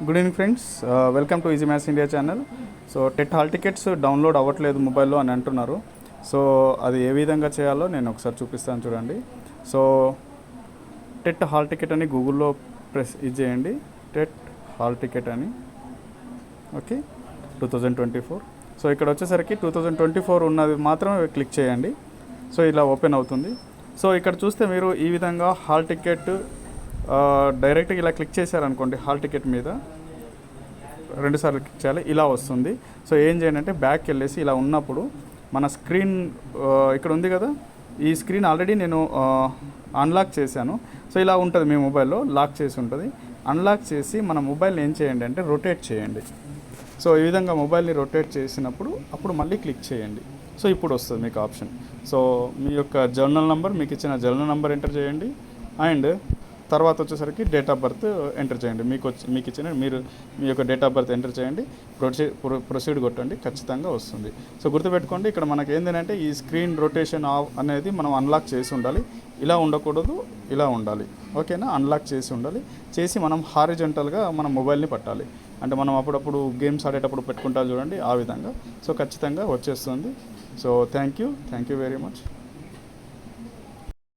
Good evening friends, welcome to easy maths India channel. So TET hall tickets download అవ్వట్లేదు మొబైల్లో అని అంటున్నారు. So అది ఏ విధంగా చేయాలో నేను ఒకసారి చూపిస్తాను చూడండి. సో టెట్ హాల్ టికెట్ అని గూగుల్లో ప్రెస్ చేయండి, టెట్ హాల్ టికెట్ అని. ఓకే, 2024. సో ఇక్కడ వచ్చేసరికి 2024 ఉన్నది మాత్రమే క్లిక్ చేయండి. సో ఇలా ఓపెన్ అవుతుంది. సో ఇక్కడ చూస్తే మీరు ఈ విధంగా హాల్ టికెట్ డైరెక్ట్గా ఇలా క్లిక్ చేశారనుకోండి, హాల్ టికెట్ మీద రెండుసార్లు క్లిక్ చేయాలి, ఇలా వస్తుంది. సో ఏం చేయండి అంటే బ్యాక్ వెళ్ళేసి ఇలా ఉన్నప్పుడు మన స్క్రీన్ ఇక్కడ ఉంది కదా, ఈ స్క్రీన్ ఆల్రెడీ నేను అన్లాక్ చేశాను. సో ఇలా ఉంటుంది, మీ మొబైల్లో లాక్ చేసి ఉంటుంది. అన్లాక్ చేసి మన మొబైల్ని ఏం చేయండి అంటే రొటేట్ చేయండి. సో ఈ విధంగా మొబైల్ని రొటేట్ చేసినప్పుడు అప్పుడు మళ్ళీ క్లిక్ చేయండి. సో ఇప్పుడు వస్తుంది మీకు ఆప్షన్. సో మీ యొక్క జర్నల్ నెంబర్, మీకు ఇచ్చిన జర్నల్ నెంబర్ ఎంటర్ చేయండి. అండ్ తర్వాత వచ్చేసరికి డేట్ ఆఫ్ బర్త్ ఎంటర్ చేయండి. మీకు ఇచ్చిన మీ యొక్క డేట్ ఆఫ్ బర్త్ ఎంటర్ చేయండి. ప్రొసీడ్ కొట్టండి, ఖచ్చితంగా వస్తుంది. సో గుర్తుపెట్టుకోండి, ఇక్కడ మనకి ఏంటంటే ఈ స్క్రీన్ రొటేషన్ ఆఫ్ అనేది మనం అన్లాక్ చేసి ఉండాలి. ఇలా ఉండకూడదు, ఇలా ఉండాలి. ఓకేనా, అన్లాక్ చేసి ఉండాలి. చేసి మనం హారిజంటల్గా మన మొబైల్ని పట్టాలి. అంటే మనం అప్పుడప్పుడు గేమ్స్ ఆడేటప్పుడు పెట్టుకుంటాం చూడండి, ఆ విధంగా. సో ఖచ్చితంగా వచ్చేస్తుంది. So thank you very much.